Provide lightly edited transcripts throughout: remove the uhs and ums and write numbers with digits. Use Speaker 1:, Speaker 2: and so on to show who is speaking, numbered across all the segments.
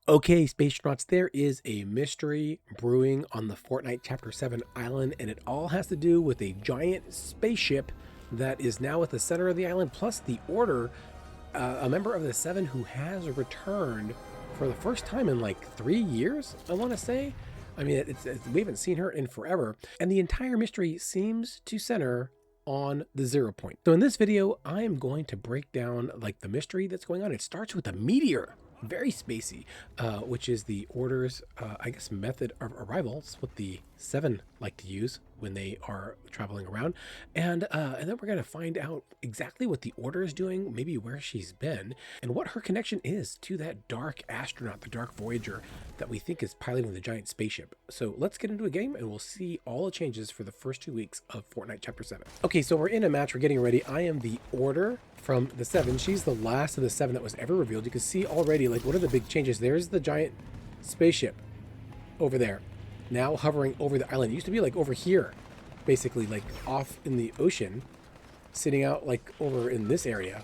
Speaker 1: Okay, Spacestronauts, there is a mystery brewing on the Fortnite Chapter 7 island, and it all has to do with a giant spaceship that is now at the center of the island, plus the Order, a member of the Seven who has returned for the first time in like 3 years, I want to say. I mean, we haven't seen her in forever, and the entire mystery seems to center on the 0 point. So in this video, I am going to break down like the mystery that's going on. It starts with a meteor. Very spacey, which is the Order's, I guess, method of arrival. It's what the Seven like to use when they are traveling around. And then we're going to find out exactly what the Order is doing, maybe where she's been, and what her connection is to that dark astronaut, the Dark Voyager, that we think is piloting the giant spaceship. So let's get into a game, and we'll see all the changes for the first 2 weeks of Fortnite Chapter 7. Okay, so we're in a match. We're getting ready. I am the Order from the Seven. She's the last of the Seven that was ever revealed. You can see already, like, what are the big changes? There's the giant spaceship over there, now hovering over the island. It used to be like over here, basically, like off in the ocean, sitting out like over in this area,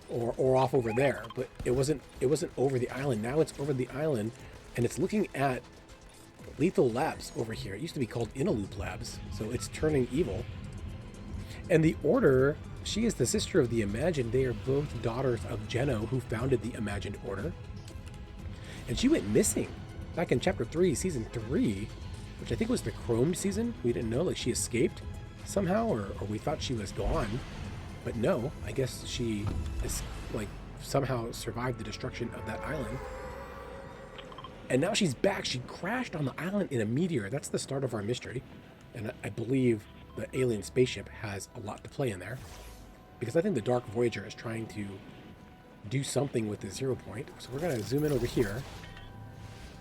Speaker 1: or off over there. But it wasn't over the island. Now it's over the island, and it's looking at Lethal Labs over here. It used to be called Innoloop Labs, so it's turning evil. And the Order, she is the sister of the Imagined. They are both daughters of Geno, who founded the Imagined Order. And she went missing back in Chapter 3, Season 3, which I think was the Chrome season. We didn't know, like, she escaped somehow, or we thought she was gone. But no, I guess she is, like, somehow survived the destruction of that island. And now she's back. She crashed on the island in a meteor. That's the start of our mystery. And I believe the alien spaceship has a lot to play in there, because I think the Dark Voyager is trying to do something with the 0 point. So we're going to zoom in over here.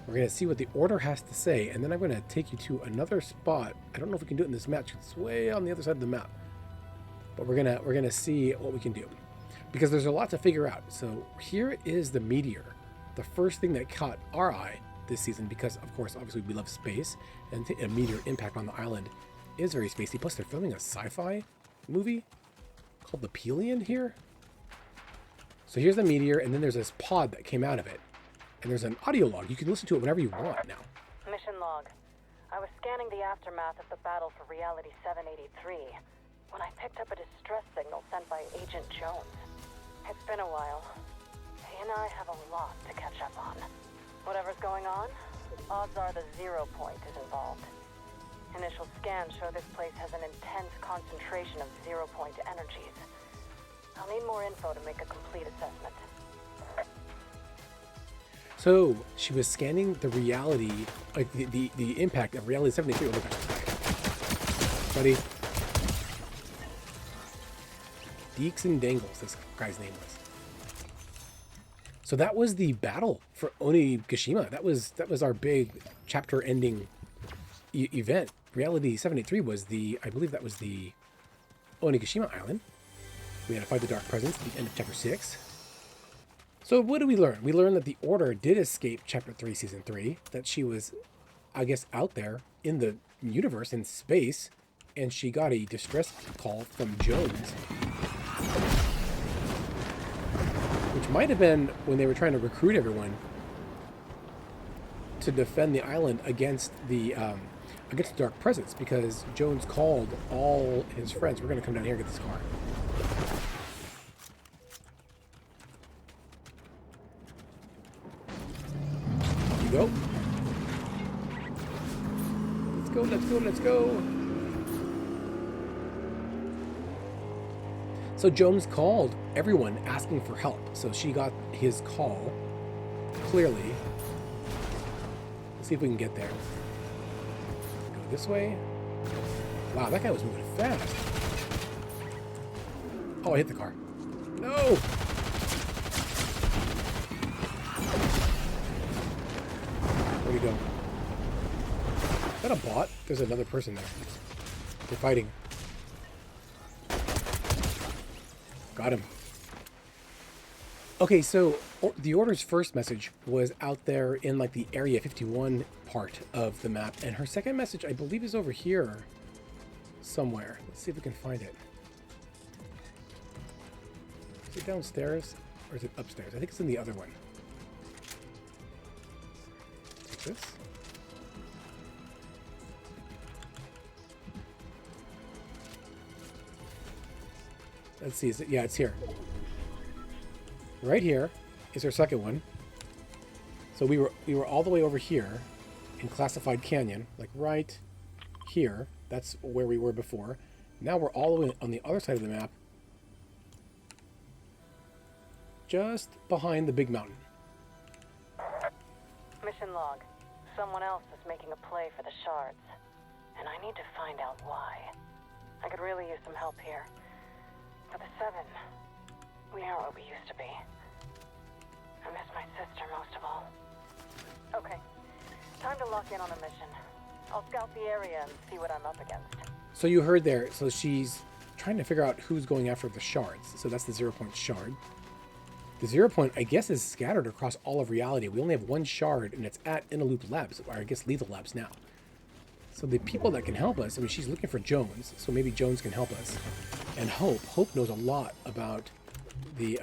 Speaker 1: We're going to see what the Order has to say, and then I'm going to take you to another spot. I don't know if we can do it in this match. It's way on the other side of the map. But we're going to see what we can do, because there's a lot to figure out. So here is the meteor, the first thing that caught our eye this season, because of course, obviously we love space, and a meteor impact on the island is very spacey. Plus they're filming a sci-fi movie called The Pelion here. So here's the meteor, and then there's this pod that came out of it, and there's an audio log. You can listen to it whenever you want now.
Speaker 2: Mission log. I was scanning the aftermath of the battle for Reality 783 when I picked up a distress signal sent by Agent Jones. It's been a while. He and I have a lot to catch up on. Whatever's going on, odds are the 0 point is involved. Initial scans show this place has an intense concentration of 0 point energies. I'll need more info to make a complete assessment.
Speaker 1: So she was scanning the reality, like the impact of Reality 73. Oh, look at that. Buddy. Deeks and Dangles, this guy's name was. So that was the battle for Onigashima. That was our big chapter ending event. Reality 73 was I believe that was the Onigashima Island. We had to fight the Dark Presence at the end of Chapter 6. So what did we learn? We learned that the Order did escape Chapter 3, Season 3, that she was, I guess, out there in the universe, in space, and she got a distress call from Jones, which might have been when they were trying to recruit everyone to defend the island against the Dark Presence, because Jones called all his friends. We're going to come down here and get this car. Here you go. Let's go, let's go, let's go. So Jones called everyone asking for help. So she got his call, clearly. Let's see if we can get there. Go this way. Wow, that guy was moving fast. Oh, I hit the car. No! Where'd he go? Is that a bot? There's another person there. They're fighting. Got him. Okay, so the Order's first message was out there in like the Area 51 part of the map, and her second message, I believe, is over here somewhere. Let's see if we can find it. Is it downstairs or is it upstairs? I think it's in the other one. This? Let's see. Is it? Yeah, it's here. Right here is our second one. So we were all the way over here in Classified Canyon, like right here. That's where we were before. Now we're all the way on the other side of the map, just behind the big mountain.
Speaker 2: Mission log. Someone else is making a play for the shards, and I need to find out why. I could really use some help here. For the 7, we aren't what we used to be. I miss my sister most of all. Okay, time to lock in on a mission. I'll scout the area and see what I'm up against.
Speaker 1: So you heard there, so she's trying to figure out who's going after the shards. So that's the 0 point shard. The 0 point, I guess, is scattered across all of reality. We only have one shard, and it's at Innoloop Labs, or I guess Lethal Labs now. So the people that can help us, I mean, she's looking for Jones, so maybe Jones can help us. And Hope. Hope knows a lot about the,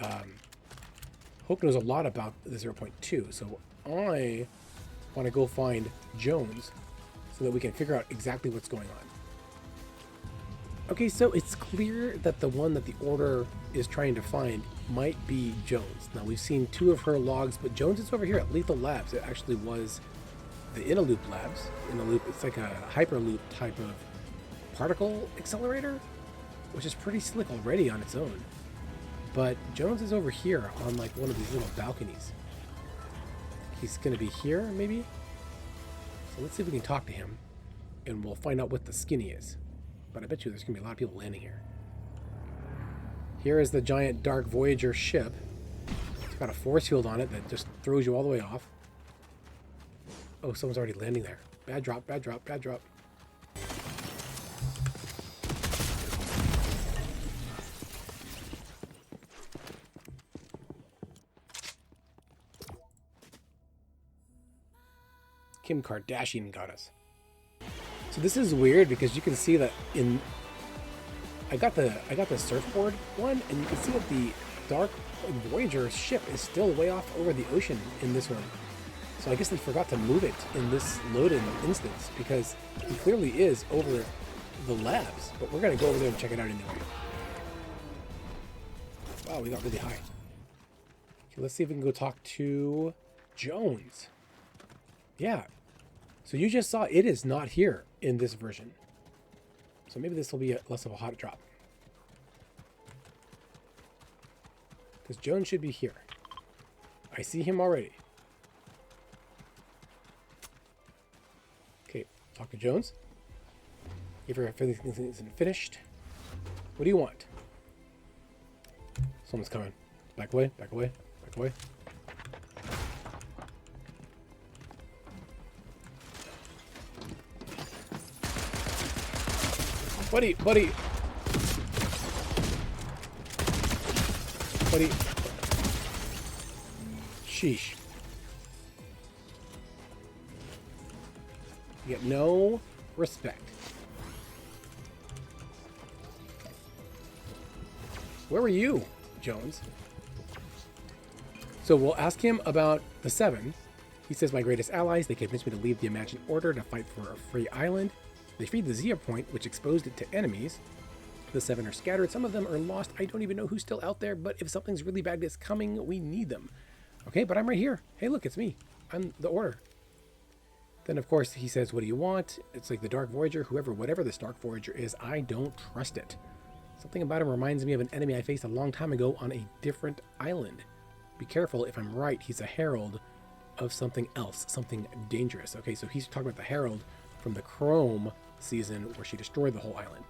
Speaker 1: Hope knows a lot about the 0.2. So I want to go find Jones so that we can figure out exactly what's going on. Okay, so it's clear that the one that the Order is trying to find might be Jones. Now, we've seen 2 of her logs, but Jones is over here at Lethal Labs. It actually was the Innoloop Labs. Innoloop, it's like a Hyperloop type of particle accelerator, which is pretty slick already on its own. But Jones is over here on like one of these little balconies. He's going to be here, maybe? So let's see if we can talk to him, and we'll find out what the skinny is. But I bet you there's going to be a lot of people landing here. Here is the giant Dark Voyager ship. It's got a force field on it that just throws you all the way off. Oh, someone's already landing there. Bad drop, bad drop, bad drop. Kim Kardashian got us. So this is weird because you can see that in I got the surfboard one, and you can see that the Dark Voyager ship is still way off over the ocean in this one. So I guess they forgot to move it in this load-in instance because it clearly is over the labs. But we're gonna go over there and check it out anyway. Wow, we got really high. Okay, let's see if we can go talk to Jones. Yeah. So you just saw it is not here in this version. So maybe this will be less of a hot drop. Because Jones should be here. I see him already. Okay, talk to Jones. If everything isn't finished. What do you want? Someone's coming. Back away, back away, back away. Buddy, buddy. Buddy. Sheesh. You get no respect. Where were you, Jones? So we'll ask him about the 7. He says, my greatest allies, they convinced me to leave the imagined order to fight for a free island. They freed the 0 point, which exposed it to enemies. The 7 are scattered. Some of them are lost. I don't even know who's still out there, but if something's really bad is coming, we need them. Okay, but I'm right here. Hey, look, it's me. I'm the Order. Then, of course, he says, what do you want? It's like the Dark Voyager, whatever this Dark Voyager is, I don't trust it. Something about him reminds me of an enemy I faced a long time ago on a different island. Be careful, if I'm right, he's a herald of something else, something dangerous. Okay, so he's talking about the herald from the Chrome season where she destroyed the whole island.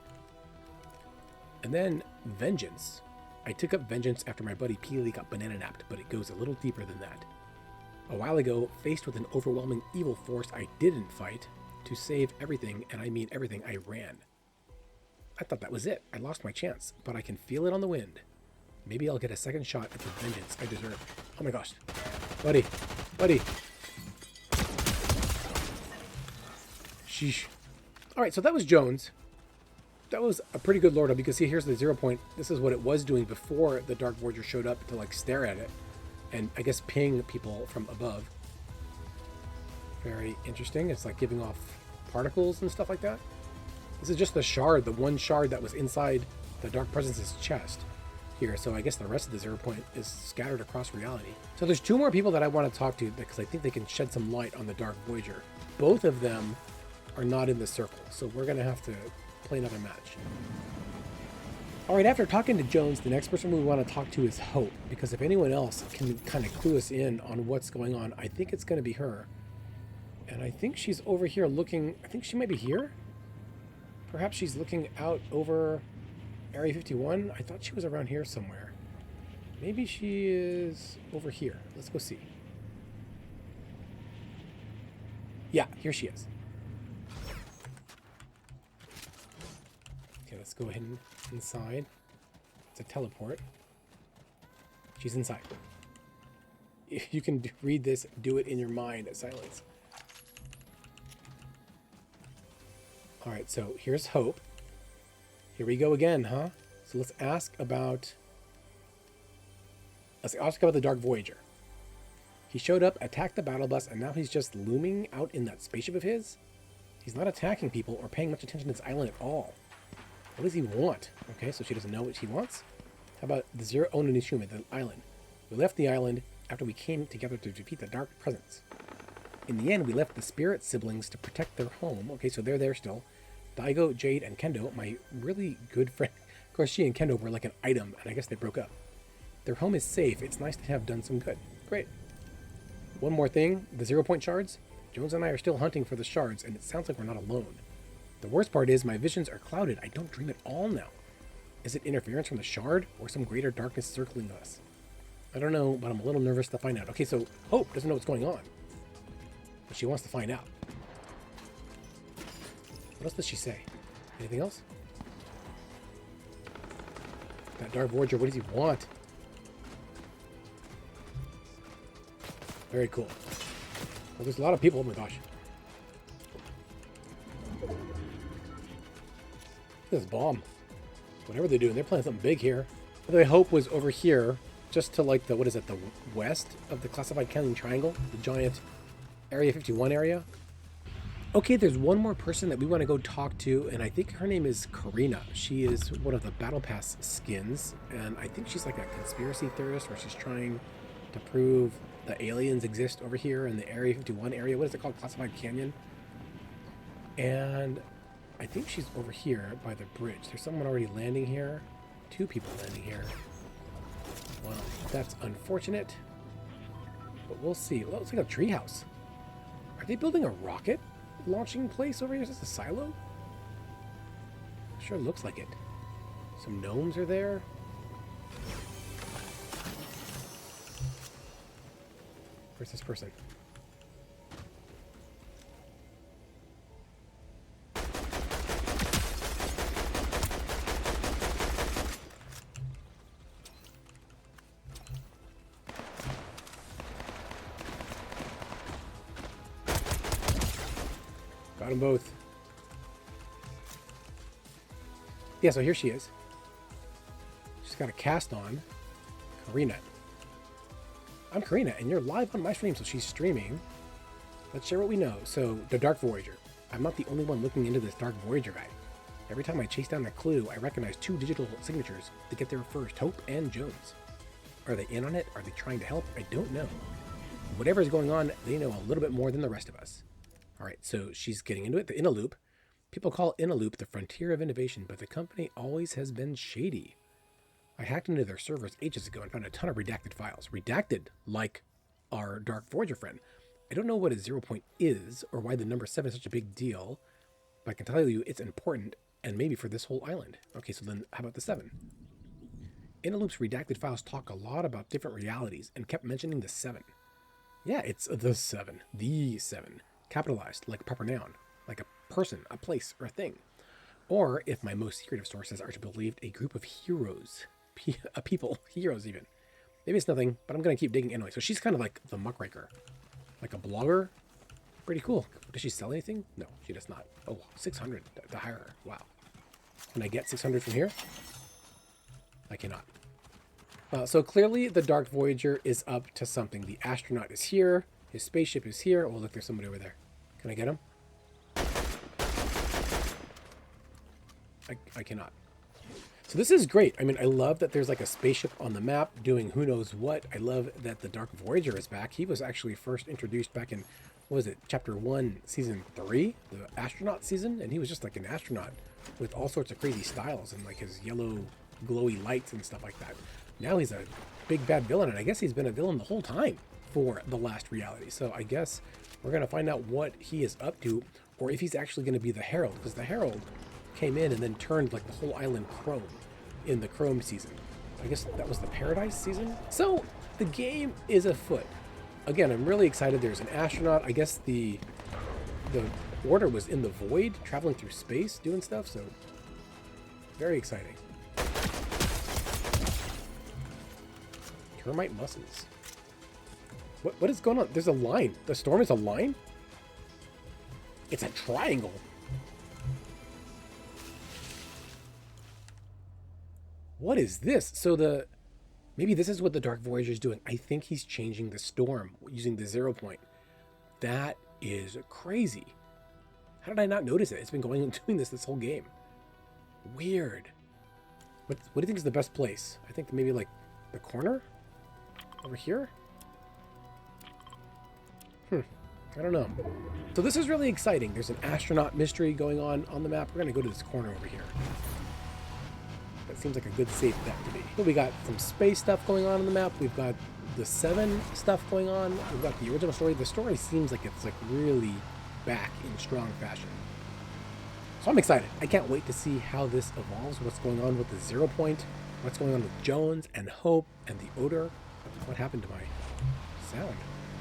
Speaker 1: And then vengeance. I took up vengeance after my buddy Peely got banana napped, but it goes a little deeper than that. A while ago, faced with an overwhelming evil force I didn't fight, to save everything, and I mean everything, I ran. I thought that was it. I lost my chance, but I can feel it on the wind. Maybe I'll get a second shot at the vengeance I deserve. Oh my gosh. Buddy. Buddy. Sheesh. Alright, so that was Jones. That was a pretty good lord up. You can see here's the 0 point. This is what it was doing before the Dark Voyager showed up to like stare at it. And I guess ping people from above. Very interesting. It's like giving off particles and stuff like that. This is just the shard, the one shard that was inside the Dark Presence's chest here. So I guess the rest of the 0 point is scattered across reality. So there's two more people that I want to talk to because I think they can shed some light on the Dark Voyager. Both of them are not in the circle, so we're going to have to play another match. All right, after talking to Jones, the next person we want to talk to is Hope, because if anyone else can kind of clue us in on what's going on, I think it's going to be her. And I think she's over here looking, I think she might be here. Perhaps she's looking out over Area 51. I thought she was around here somewhere. Maybe she is over here. Let's go see. Yeah, here she is. Okay, let's go ahead and inside. It's a teleport. She's inside. If you can read this, do it in your mind. Silence. All right, so here's Hope. Here we go again, huh? So let's ask about the Dark Voyager. He showed up, attacked the battle bus, and now he's just looming out in that spaceship of his? He's not attacking people or paying much attention to this island at all. What does he want? Okay, so she doesn't know what he wants. How about the Zero Ononishima, the island? We left the island after we came together to defeat the Dark Presence. In the end, we left the Spirit siblings to protect their home. Okay, so they're there still. Daigo, Jade, and Kendo, my really good friend. Of course, she and Kendo were like an item, and I guess they broke up. Their home is safe. It's nice to have done some good. Great. One more thing, the 0 point shards. Jones and I are still hunting for the shards, and it sounds like we're not alone. The worst part is my visions are clouded. I don't dream at all now. Is it interference from the shard, or some greater darkness circling us? I don't know, but I'm a little nervous to find out. Okay, so Hope doesn't know what's going on, but she wants to find out. What else does she say? Anything else? That Dark Voyager, what does he want? Very cool. Well, there's a lot of people. Oh my gosh. This bomb. Whatever they're doing, they're playing something big here. By the way, Hope was over here, just to like the, what is it, the west of the classified counting triangle, the giant Area 51 area. Okay, there's one more person that we want to go talk to, and I think her name is Carina. She is one of the Battle Pass skins, and I think she's like a conspiracy theorist where she's trying to prove the aliens exist over here in the Area 51 area. What is it called? Classified Canyon. And I think she's over here by the bridge. There's someone already landing here. Two people landing here. Well, that's unfortunate. But we'll see. Well, it looks like a treehouse. Are they building a rocket launching place over here? Is this a silo? Sure looks like it. Some gnomes are there. Where's this person? Got them both. Yeah, so here she is. She's got a cast on. Carina. I'm Carina, and you're live on my stream, so she's streaming. Let's share what we know. So, the Dark Voyager. I'm not the only one looking into this Dark Voyager guy. Every time I chase down that clue, I recognize two digital signatures that get there first, Hope and Jones. Are they in on it? Are they trying to help? I don't know. Whatever is going on, they know a little bit more than the rest of us. All right, so she's getting into it. The Innoloop. People call Innoloop the frontier of innovation, but the company always has been shady. I hacked into their servers ages ago and found a ton of redacted files. Redacted, like our Dark Voyager friend. I don't know what a 0 point is or why the number 7 is such a big deal, but I can tell you it's important and maybe for this whole island. Okay, so then how about the 7? Innoloop's redacted files talk a lot about different realities and kept mentioning the 7. Yeah, it's the 7. The 7. Capitalized, like a proper noun. Like a person, a place, or a thing. Or, if my most secretive sources are to be believed, a group of heroes. A people, heroes even. Maybe it's nothing, but I'm going to keep digging anyway. So she's kind of like the muckraker. Like a blogger. Pretty cool. Does she sell anything? No, she does not. Oh, 600 to hire her. Wow. Can I get 600 from here? I cannot. So clearly the Dark Voyager is up to something. The astronaut is here. His spaceship is here. Oh, look, there's somebody over there. Can I get him? I cannot. So this is great. I mean, I love that there's like a spaceship on the map doing who knows what. I love that the Dark Voyager is back. He was actually first introduced back in, what was it, Chapter 1, Season 3? The astronaut season? And he was just like an astronaut with all sorts of crazy styles and like his yellow glowy lights and stuff like that. Now he's a big bad villain, and I guess he's been a villain the whole time for the last reality. So I guess we're going to find out what he is up to, or if he's actually going to be the Herald, because the Herald came in and then turned like the whole island chrome in the Chrome season. I guess that was the Paradise season. So the game is afoot. Again, I'm really excited. There's an astronaut. I guess the order was in the void, traveling through space, doing stuff. So very exciting. Termite muscles. What is going on? There's a line. The storm is a line? It's a triangle. What is this? So maybe this is what the Dark Voyager is doing. I think he's changing the storm using the 0 point. That is crazy. How did I not notice it? It's been going and doing this whole game. Weird. What do you think is the best place? I think maybe like the corner over here. I don't know. So this is really exciting. There's an astronaut mystery going on the map. We're going to go to this corner over here. That seems like a good safe bet to be. So we got some space stuff going on the map. We've got the 7 stuff going on. We've got the original story. The story seems like it's like really back in strong fashion. So I'm excited. I can't wait to see how this evolves. What's going on with the 0 point. What's going on with Jones and Hope and the odor. What happened to my sound?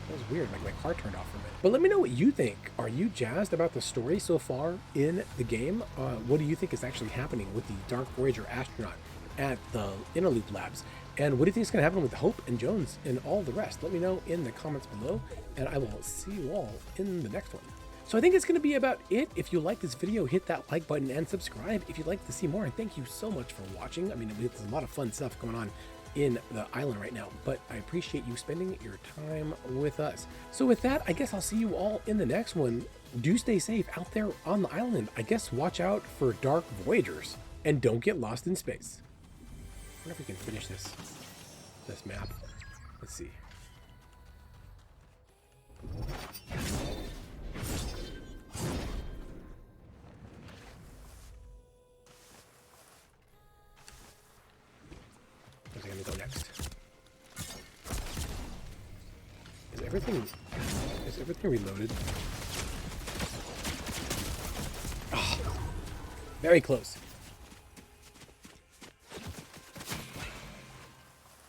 Speaker 1: That was weird. Like my car turned off for a minute. But let me know what you think. Are you jazzed about the story so far in the game? What do you think is actually happening with the Dark Voyager astronaut at the Innoloop Labs? And what do you think is going to happen with Hope and Jones and all the rest? Let me know in the comments below, and I will see you all in the next one. So I think it's going to be about it. If you like this video, hit that like button and subscribe if you'd like to see more. And thank you so much for watching. I mean, there's a lot of fun stuff going on in the island right now, but I appreciate you spending your time with us. So with that, I guess I'll see you all in the next one. Do stay safe out there on the island. I guess watch out for Dark Voyagers and don't get lost in space. I wonder if we can finish this map. Let's see. Where's it gonna go next? Is everything reloaded? Oh, very close.